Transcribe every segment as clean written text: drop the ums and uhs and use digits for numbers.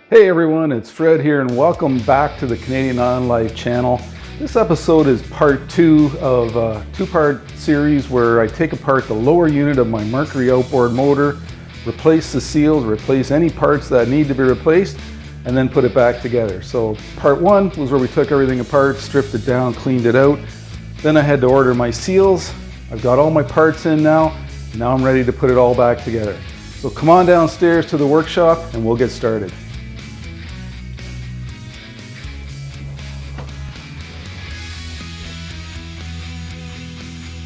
Hey everyone, it's Fred here and welcome back to the Canadian Non-Life channel. This episode is part 2 of a two-part series where I take apart the lower unit of my Mercury outboard motor, replace the seals, replace any parts that need to be replaced, and then put it back together. So part 1 was where we took everything apart, stripped it down, cleaned it out. Then I had to order my seals. I've got all my parts in now. Now I'm ready to put it all back together. So come on downstairs to the workshop and we'll get started.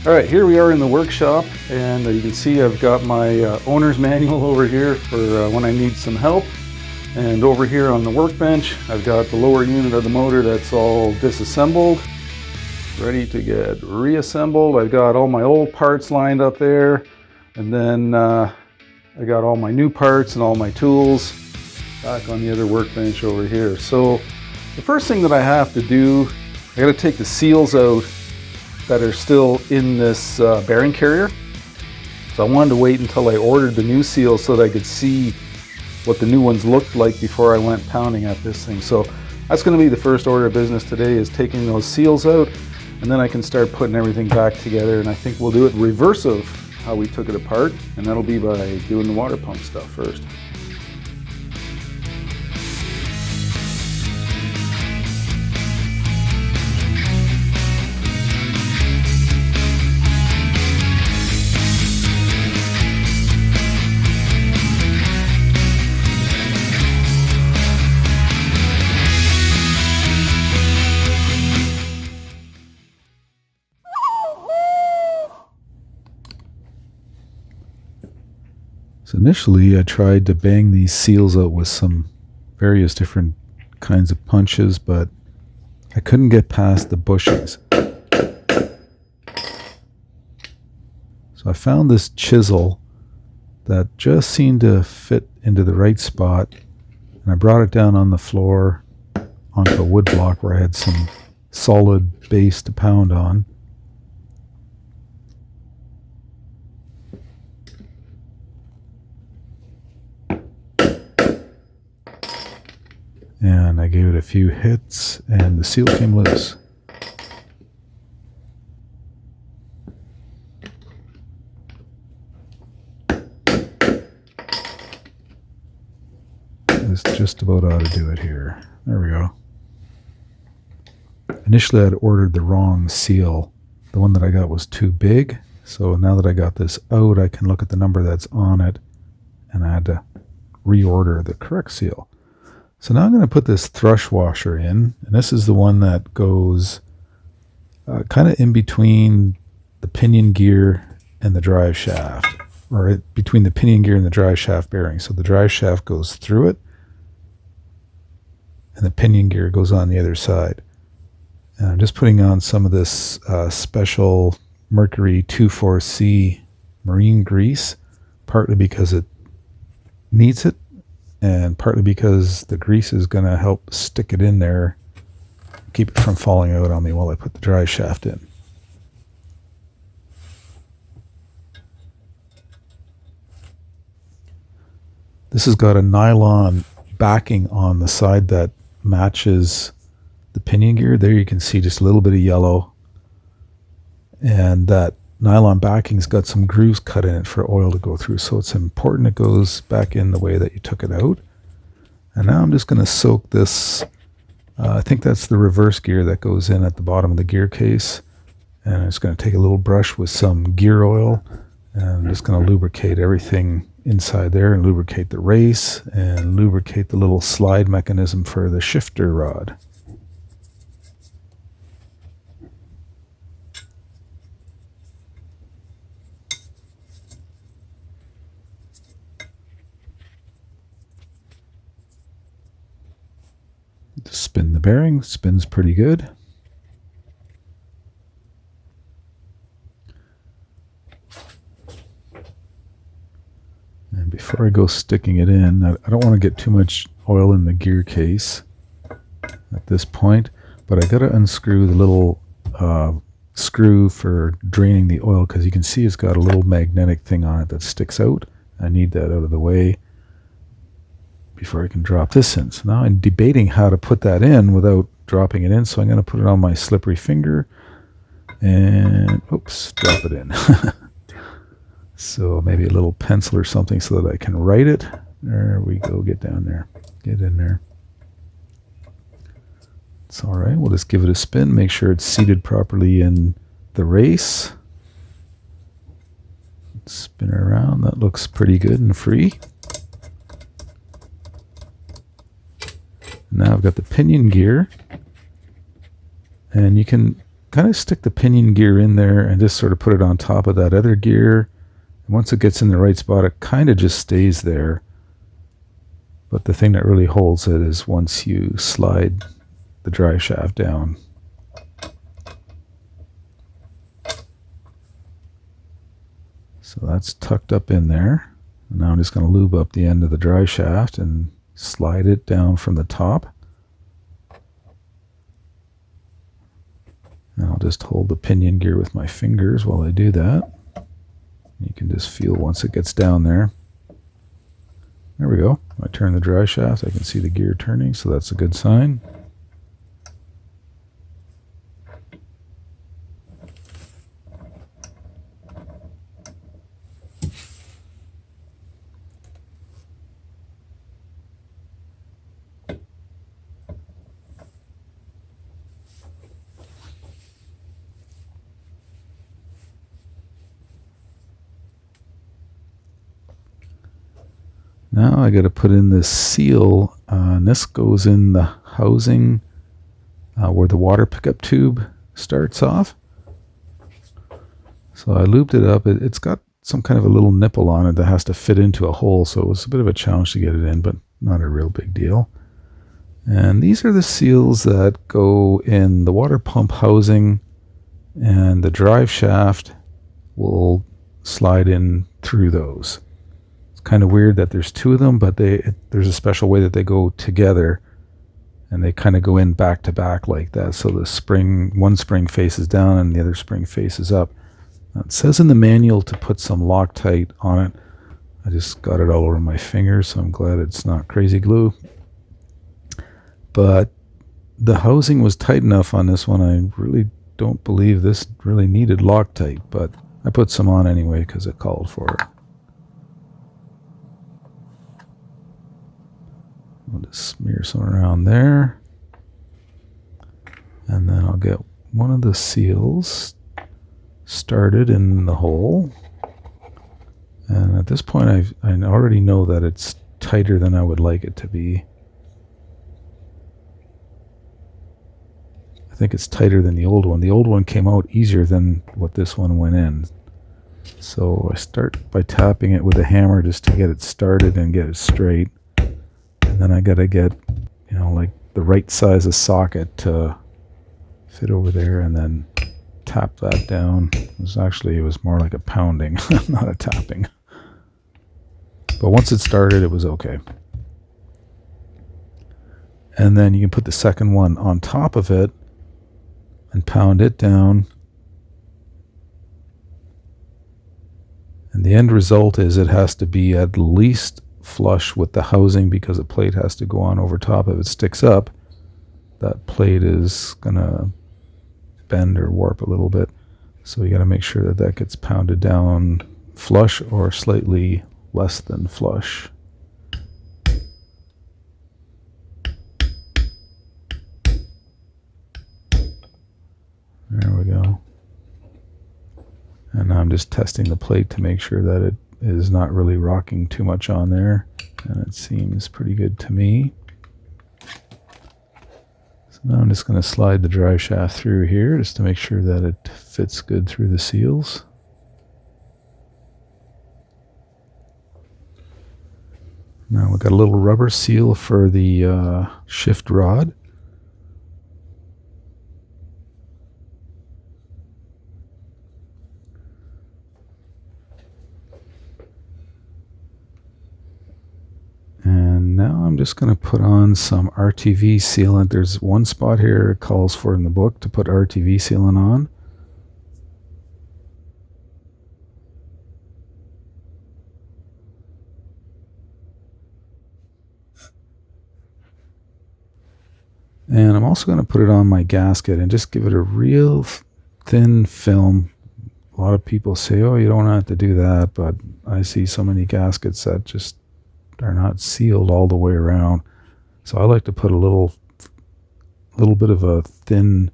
All right, here we are in the workshop, and you can see I've got my owner's manual over here for when I need some help. And over here on the workbench, I've got the lower unit of the motor that's all disassembled, ready to get reassembled. I've got all my old parts lined up there, and then I got all my new parts and all my tools back on the other workbench over here. So the first thing that I have to do, I got to take the seals out that are still in this bearing carrier. So I wanted to wait until I ordered the new seals so that I could see what the new ones looked like before I went pounding at this thing. So that's going to be the first order of business today, is taking those seals out, and then I can start putting everything back together. And I think we'll do it reverse of how we took it apart, and that'll be by doing the water pump stuff first. So initially I tried to bang these seals out with some various different kinds of punches, but I couldn't get past the bushings. So I found this chisel that just seemed to fit into the right spot, and I brought it down on the floor onto a wood block where I had some solid base to pound on. And I gave it a few hits and the seal came loose. This just about ought to do it here. There we go. Initially I'd ordered the wrong seal. The one that I got was too big. So now that I got this out, I can look at the number that's on it, and I had to reorder the correct seal. So now I'm going to put this thrush washer in, and this is the one that goes kind of in between the pinion gear and the drive shaft, or between the pinion gear and the drive shaft bearing. So the drive shaft goes through it, and the pinion gear goes on the other side. And I'm just putting on some of this special Mercury 2,4C marine grease, partly because it needs it, and partly because the grease is going to help stick it in there, keep it from falling out on me while I put the drive shaft in. This has got a nylon backing on the side that matches the pinion gear. There you can see just a little bit of yellow, and that nylon backing's got some grooves cut in it for oil to go through, so it's important it goes back in the way that you took it out. And now I'm just going to soak this, I think that's the reverse gear that goes in at the bottom of the gear case, and I'm just going to take a little brush with some gear oil, and I'm just going to lubricate everything inside there, and lubricate the race, and lubricate the little slide mechanism for the shifter rod. Spin the bearing, spins pretty good. And before I go sticking it in, I don't want to get too much oil in the gear case at this point, but I got to unscrew the little screw for draining the oil, because you can see it's got a little magnetic thing on it that sticks out. I need that out of the way. before I can drop this in. So now I'm debating how to put that in without dropping it in. So I'm going to put it on my slippery finger and oops, drop it in. So maybe a little pencil or something so that I can write it. There we go. Get down there. Get in there. It's all right. We'll just give it a spin. Make sure it's seated properly in the race. Spin it around. That looks pretty good and free. Now I've got the pinion gear. And you can kind of stick the pinion gear in there and just sort of put it on top of that other gear. And once it gets in the right spot, it kind of just stays there. But the thing that really holds it is once you slide the drive shaft down. So that's tucked up in there. And now I'm just going to lube up the end of the drive shaft and slide it down from the top. And I'll just hold the pinion gear with my fingers while I do that. You can just feel once it gets down there. There we go. I turn the drive shaft, I can see the gear turning, so that's a good sign. Now I got to put in this seal, and this goes in the housing where the water pickup tube starts off. So I looped it up. It's got some kind of a little nipple on it that has to fit into a hole, so it was a bit of a challenge to get it in, but not a real big deal. And these are the seals that go in the water pump housing, and the drive shaft will slide in through those. Kind of weird that there's two of them, but there's a special way that they go together, and they kind of go in back to back like that. So the spring, one spring faces down and the other spring faces up. Now, it says in the manual to put some Loctite on it. I just got it all over my fingers, so I'm glad it's not crazy glue. But the housing was tight enough on this one. I really don't believe this really needed Loctite, but I put some on anyway because it called for it. I'll just smear some around there. And then I'll get one of the seals started in the hole. And at this point, I already know that it's tighter than I would like it to be. I think it's tighter than the old one. The old one came out easier than what this one went in. So I start by tapping it with a hammer just to get it started and get it straight. And then I gotta get, like the right size of socket to fit over there, and then tap that down. It was more like a pounding, not a tapping. But once it started, it was okay. And then you can put the second one on top of it and pound it down. And the end result is it has to be at least flush with the housing, because a plate has to go on over top. If it sticks up, that plate is gonna bend or warp a little bit. So you got to make sure that that gets pounded down flush or slightly less than flush. There we go. And now I'm just testing the plate to make sure that it is not really rocking too much on there, and it seems pretty good to me. So now I'm just going to slide the drive shaft through here just to make sure that it fits good through the seals. Now we've got a little rubber seal for the shift rod. And now I'm just going to put on some RTV sealant. There's one spot here it calls for in the book to put RTV sealant on. And I'm also going to put it on my gasket and just give it a real thin film. A lot of people say, oh, you don't have to do that, but I see so many gaskets that just are not sealed all the way around. So I like to put a little bit of a thin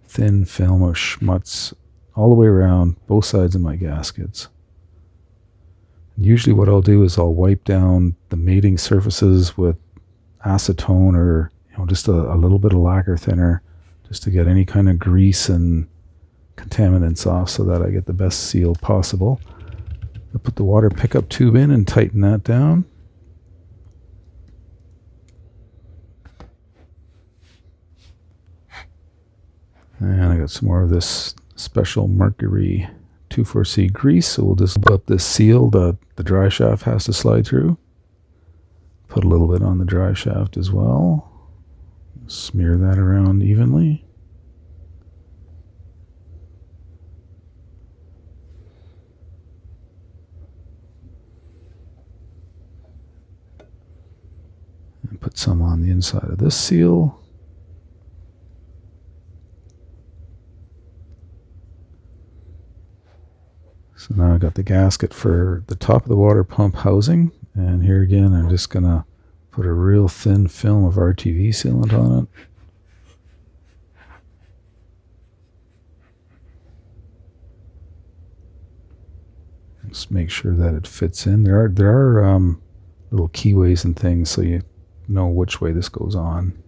film of schmutz all the way around both sides of my gaskets. Usually what I'll do is I'll wipe down the mating surfaces with acetone or just a little bit of lacquer thinner just to get any kind of grease and contaminants off so that I get the best seal possible. I'll put the water pickup tube in and tighten that down. And I got some more of this special Mercury 24C grease, so we'll just put up this seal that the dry shaft has to slide through. Put a little bit on the dry shaft as well. Smear that around evenly. And put some on the inside of this seal. So now I got the gasket for the top of the water pump housing, and here again I'm just going to put a real thin film of RTV sealant on it. Just make sure that it fits in. There are little keyways and things so you know which way this goes on.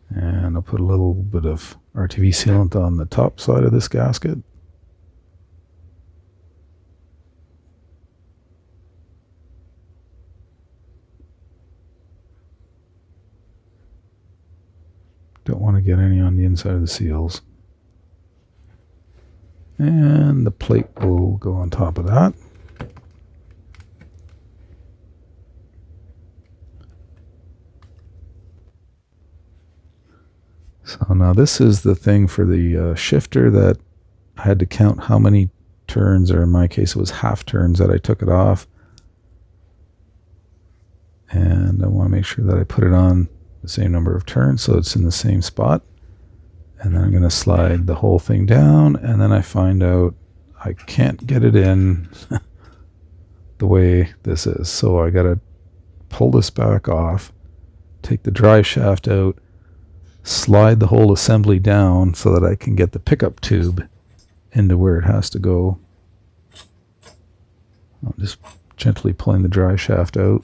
And I'll put a little bit of RTV sealant on the top side of this gasket. Don't want to get any on the inside of the seals. And the plate will go on top of that. So now this is the thing for the shifter that I had to count how many turns, or in my case it was half turns that I took it off. And I want to make sure that I put it on the same number of turns so it's in the same spot. And then I'm going to slide the whole thing down, and then I find out I can't get it in the way this is. So I got to pull this back off, take the drive shaft out, slide the whole assembly down so that I can get the pickup tube into where it has to go. I'm just gently pulling the drive shaft out.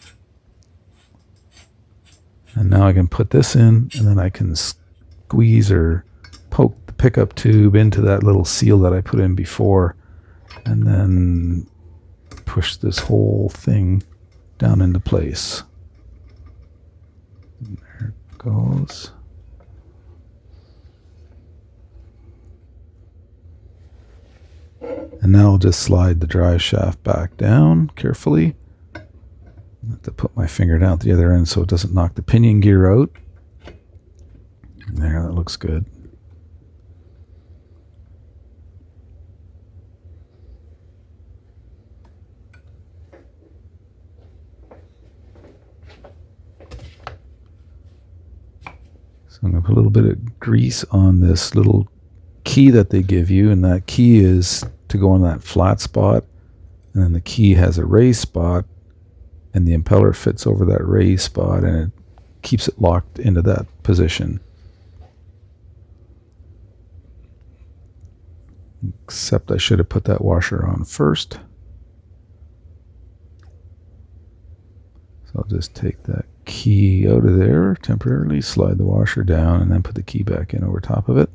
And now I can put this in, and then I can squeeze or poke the pickup tube into that little seal that I put in before, and then push this whole thing down into place. And there it goes. And now I'll just slide the drive shaft back down carefully. I have to put my finger down at the other end so it doesn't knock the pinion gear out. There, that looks good. So I'm going to put a little bit of grease on this little key that they give you, and that key is to go on that flat spot, and then the key has a raised spot, and the impeller fits over that raised spot, and it keeps it locked into that position. Except I should have put that washer on first. So I'll just take that key out of there temporarily, slide the washer down, and then put the key back in over top of it.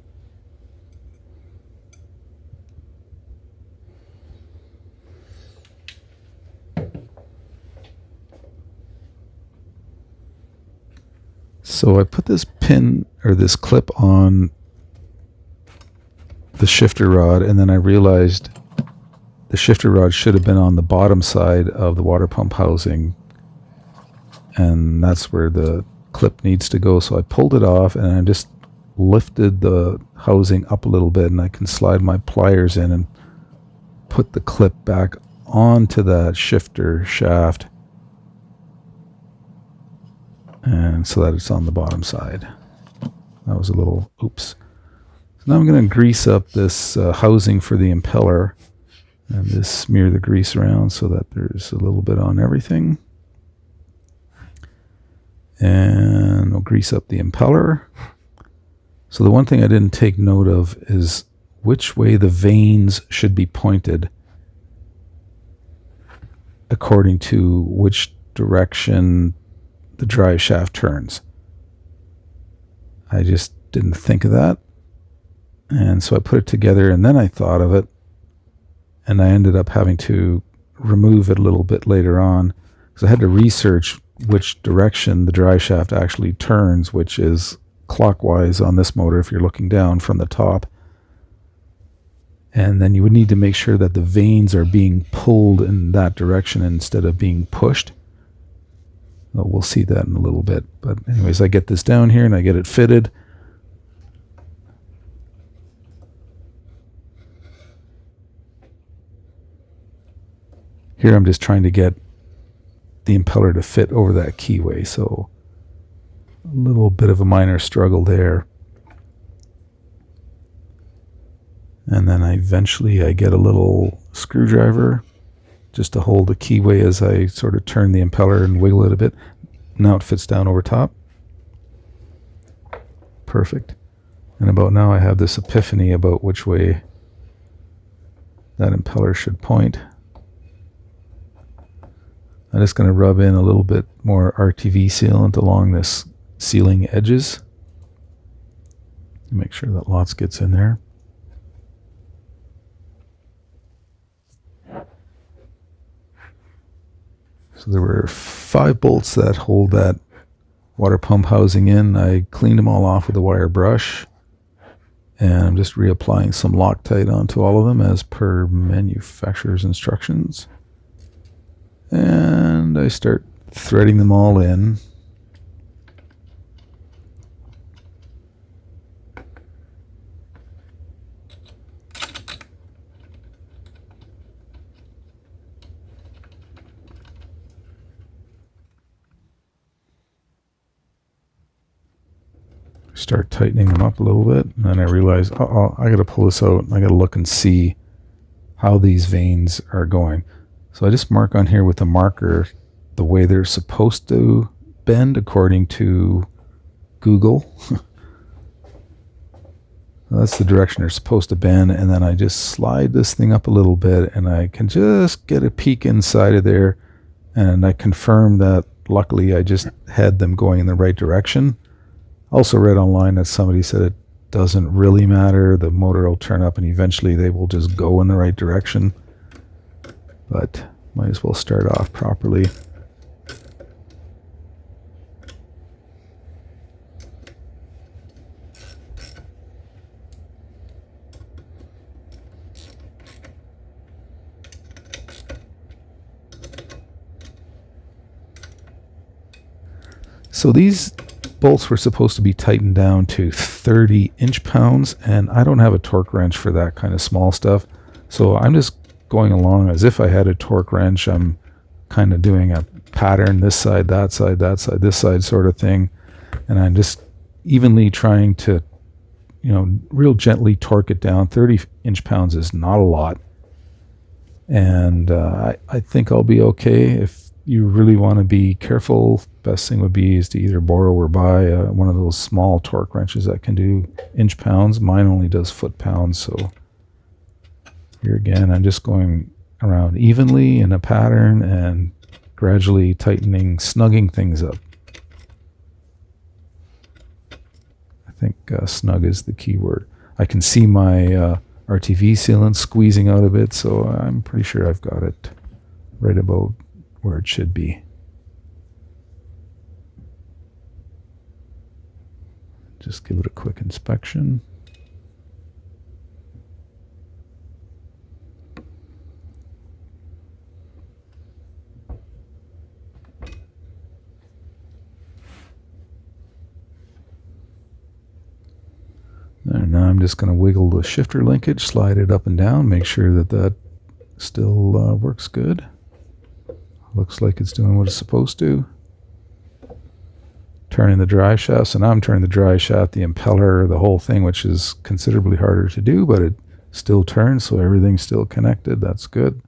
So I put this pin or this clip on the shifter rod, and then I realized the shifter rod should have been on the bottom side of the water pump housing, and that's where the clip needs to go. So I pulled it off, and I just lifted the housing up a little bit, and I can slide my pliers in and put the clip back onto that shifter shaft, and so that it's on the bottom side. That was a little oops. So now I'm going to grease up this housing for the impeller and just smear the grease around so that there's a little bit on everything. And we'll grease up the impeller. So the one thing I didn't take note of is which way the vanes should be pointed according to which direction the drive shaft turns. I just didn't think of that. And so I put it together and then I thought of it. And I ended up having to remove it a little bit later on because I had to research which direction the drive shaft actually turns, which is clockwise on this motor if you're looking down from the top. And then you would need to make sure that the vanes are being pulled in that direction instead of being pushed. Well, we'll see that in a little bit. But anyways, I get this down here and I get it fitted. Here I'm just trying to get the impeller to fit over that keyway, so a little bit of a minor struggle there. And then I get a little screwdriver just to hold the keyway as I sort of turn the impeller and wiggle it a bit. Now it fits down over top. Perfect. And about now I have this epiphany about which way that impeller should point. I'm just going to rub in a little bit more RTV sealant along this sealing edges. Make sure that lots gets in there. So there were 5 bolts that hold that water pump housing in. I cleaned them all off with a wire brush. And I'm just reapplying some Loctite onto all of them as per manufacturer's instructions. And I start threading them all in. Start tightening them up a little bit, and then I realize, I got to pull this out. I got to look and see how these vanes are going. So I just mark on here with a marker the way they're supposed to bend according to Google. That's the direction they're supposed to bend, and then I just slide this thing up a little bit, and I can just get a peek inside of there, and I confirm that luckily I just had them going in the right direction. Also read online that somebody said it doesn't really matter. The motor will turn up and eventually they will just go in the right direction. But might as well start off properly. So these bolts were supposed to be tightened down to 30 inch-pounds, and I don't have a torque wrench for that kind of small stuff. So I'm just going along as if I had a torque wrench. I'm kind of doing a pattern, this side, that side, this side sort of thing. And I'm just evenly trying to, real gently torque it down. 30 inch-pounds is not a lot. And I think I'll be okay. If you really want to be careful, best thing would be is to either borrow or buy one of those small torque wrenches that can do inch-pounds. Mine only does foot-pounds, so here again, I'm just going around evenly in a pattern and gradually tightening, snugging things up. I think snug is the key word. I can see my RTV sealant squeezing out a bit, so I'm pretty sure I've got it right about where it should be. Just give it a quick inspection. And now I'm just going to wiggle the shifter linkage, slide it up and down, make sure that that still works good. Looks like it's doing what it's supposed to. turning the drive shaft. So now I'm turning the drive shaft, the impeller, the whole thing, which is considerably harder to do, but it still turns, so everything's still connected. That's good.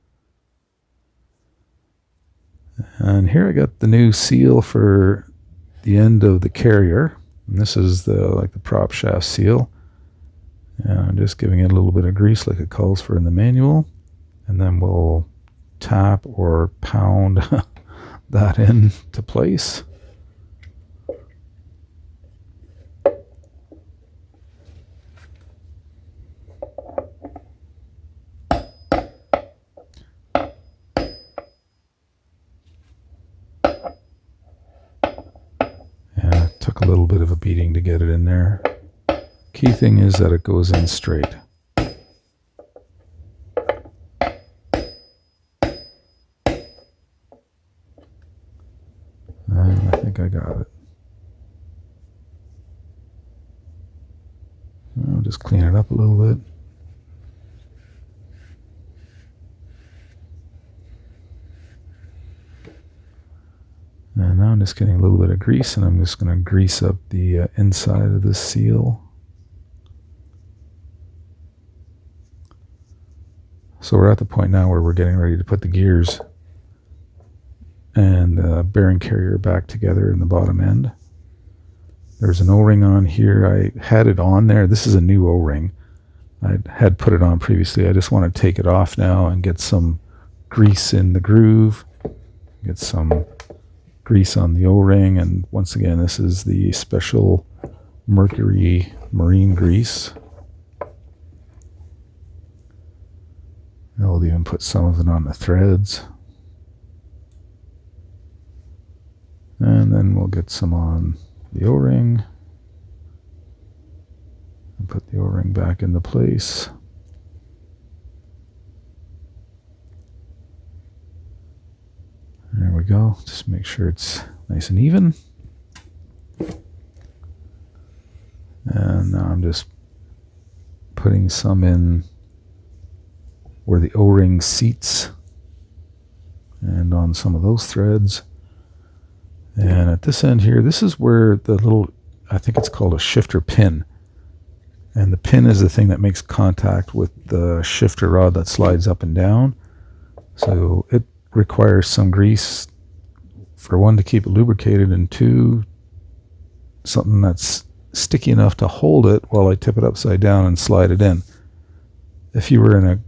And here I got the new seal for the end of the carrier. And this is the prop shaft seal. And I'm just giving it a little bit of grease like it calls for in the manual. And then we'll tap or pound that into place. Yeah, it took a little bit of a beating to get it in there. Key thing is that it goes in straight. I think I got it. I'll just clean it up a little bit. And now I'm just getting a little bit of grease, and I'm just going to grease up the inside of the seal. So we're at the point now where we're getting ready to put the gears and the bearing carrier back together in the bottom end. There's an O-ring on here. I had it on there. This is a new O-ring. I had put it on previously. I just want to take it off now and get some grease in the groove, get some grease on the O-ring. And once again, this is the special Mercury marine grease. I'll even put some of it on the threads. And then we'll get some on the O-ring. And put the O-ring back into place. There we go. Just make sure it's nice and even. And now I'm just putting some in where the O-ring seats and on some of those threads. And at this end here, this is where the little, I think it's called a shifter pin. And the pin is the thing that makes contact with the shifter rod that slides up and down. So it requires some grease, for one, to keep it lubricated, and two, something that's sticky enough to hold it while I tip it upside down and slide it in. If you were in a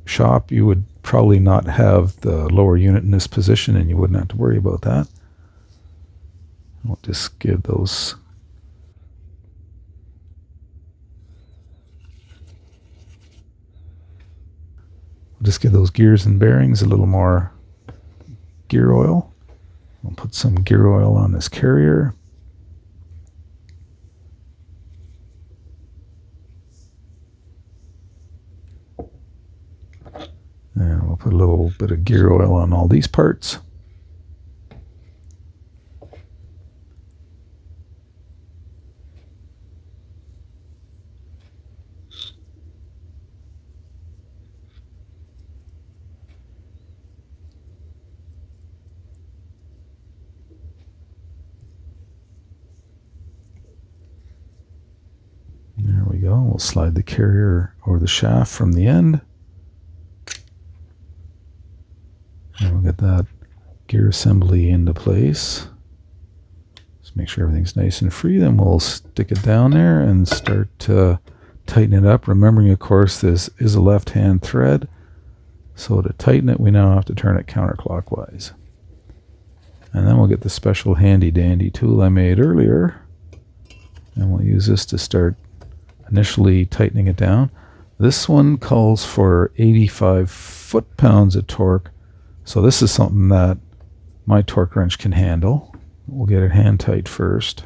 shop, you would probably not have the lower unit in this position, and you wouldn't have to worry about that. I'll just give those gears and bearings a little more gear oil. I'll put some gear oil on this carrier. And we'll put a little bit of gear oil on all these parts. There we go. We'll slide the carrier or the shaft from the end. And we'll get that gear assembly into place. Just make sure everything's nice and free. Then we'll stick it down there and start to tighten it up. Remembering, of course, this is a left-hand thread. So to tighten it, we now have to turn it counterclockwise. And then we'll get the special handy-dandy tool I made earlier. And we'll use this to start initially tightening it down. This one calls for 85 foot-pounds of torque. So this is something that my torque wrench can handle. We'll get it hand tight first.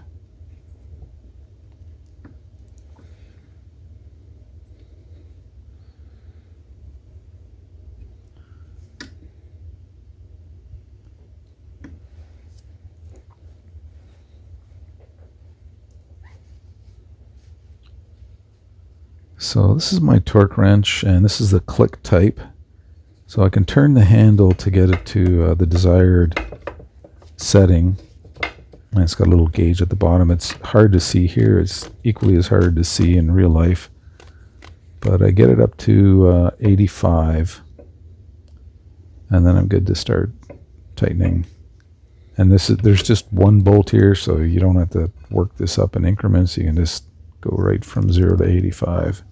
So this is my torque wrench, and this is the click type. So I can turn the handle to get it to the desired setting. And it's got a little gauge at the bottom. It's hard to see here. It's equally as hard to see in real life. But I get it up to 85. And then I'm good to start tightening. And there's just one bolt here, so you don't have to work this up in increments. You can just go right from 0 to 85.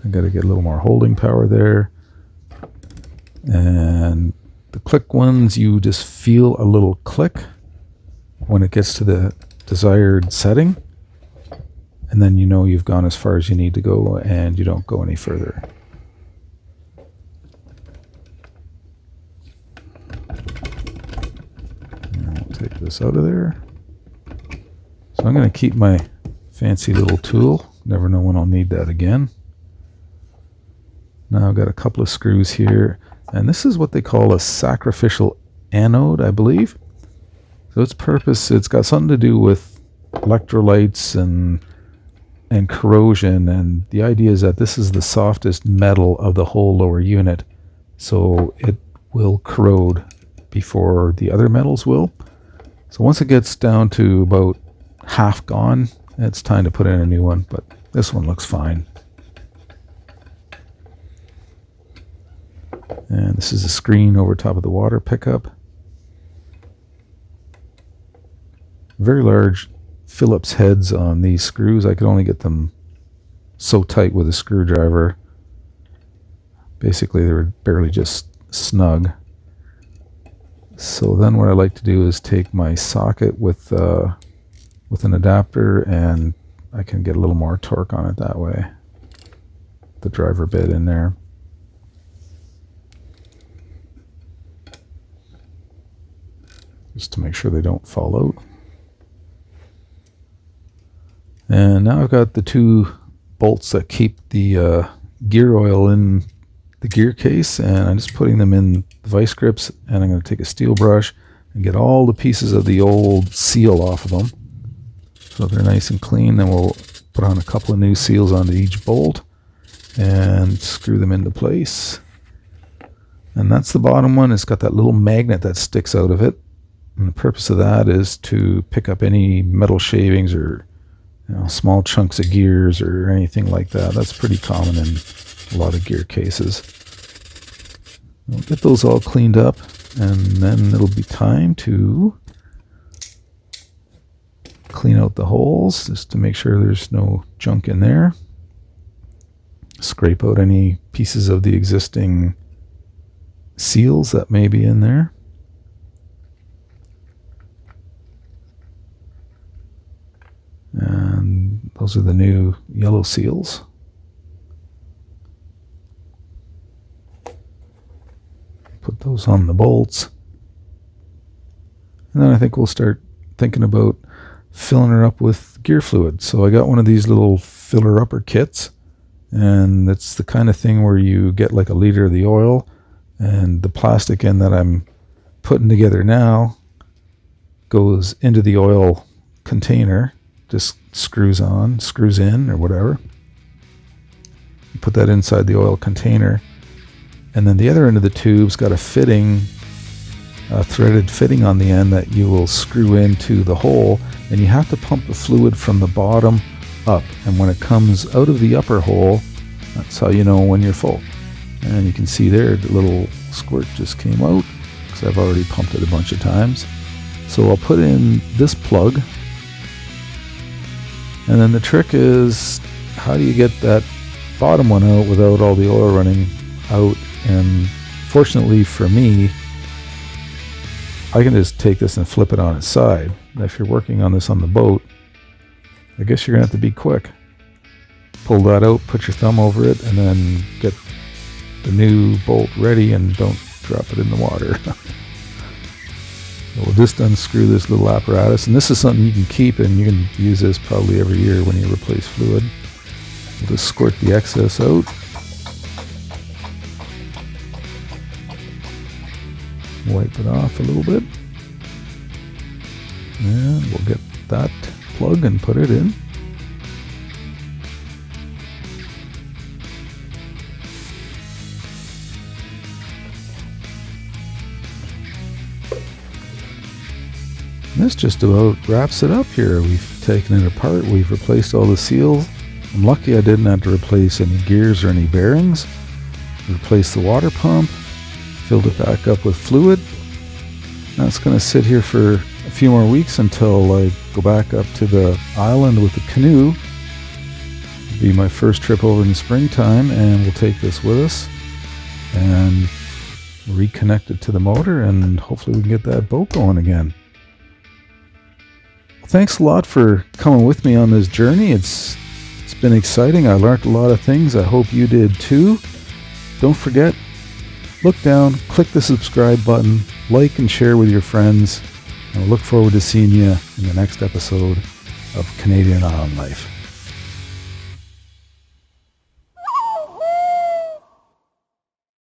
I got to get a little more holding power there. And the click ones, you just feel a little click when it gets to the desired setting. And then you know you've gone as far as you need to go and you don't go any further. And I'll take this out of there. So I'm going to keep my fancy little tool. Never know when I'll need that again. Now I've got a couple of screws here. And this is what they call a sacrificial anode, I believe. So its purpose, it's got something to do with electrolytes and corrosion. And the idea is that this is the softest metal of the whole lower unit. So it will corrode before the other metals will. So once it gets down to about half gone, it's time to put in a new one. But this one looks fine. And this is a screen over top of the water pickup. Very large Phillips heads on these screws. I could only get them so tight with a screwdriver. Basically, they were barely just snug. So then what I like to do is take my socket with an adapter, and I can get a little more torque on it that way. The driver bit in there. Just to make sure they don't fall out. And now I've got the two bolts that keep the gear oil in the gear case, and I'm just putting them in the vice grips, and I'm going to take a steel brush and get all the pieces of the old seal off of them so they're nice and clean. Then we'll put on a couple of new seals onto each bolt and screw them into place. And that's the bottom one. It's got that little magnet that sticks out of it. And the purpose of that is to pick up any metal shavings or small chunks of gears or anything like that. That's pretty common in a lot of gear cases. We'll get those all cleaned up, and then it'll be time to clean out the holes just to make sure there's no junk in there. Scrape out any pieces of the existing seals that may be in there. And those are the new yellow seals. Put those on the bolts. And then I think we'll start thinking about filling her up with gear fluid. So I got one of these little filler upper kits, and it's the kind of thing where you get like a liter of the oil, and the plastic end that I'm putting together now goes into the oil container. Just screws in or whatever. You put that inside the oil container, and then the other end of the tube's got a fitting, a threaded fitting on the end that you will screw into the hole, and you have to pump the fluid from the bottom up, and when it comes out of the upper hole, that's how you know when you're full. And you can see there the little squirt just came out because I've already pumped it a bunch of times. So I'll put in this plug. And then the trick is, how do you get that bottom one out without all the oil running out? And fortunately for me, I can just take this and flip it on its side. If you're working on this on the boat, I guess you're going to have to be quick. Pull that out, put your thumb over it, and then get the new bolt ready and don't drop it in the water. We'll just unscrew this little apparatus, and this is something you can keep, and you can use this probably every year when you replace fluid. We'll just squirt the excess out. Wipe it off a little bit. And we'll get that plug and put it in. And this just about wraps it up here. We've taken it apart, we've replaced all the seals. I'm lucky I didn't have to replace any gears or any bearings. Replaced the water pump, filled it back up with fluid. Now it's going to sit here for a few more weeks until I go back up to the island with the canoe. It'll be my first trip over in springtime, and we'll take this with us and reconnect it to the motor, and hopefully we can get that boat going again. Thanks a lot for coming with me on this journey. It's been exciting. I learned a lot of things. I hope you did too. Don't forget, look down, click the subscribe button, like and share with your friends, and I look forward to seeing you in the next episode of Canadian Island Life.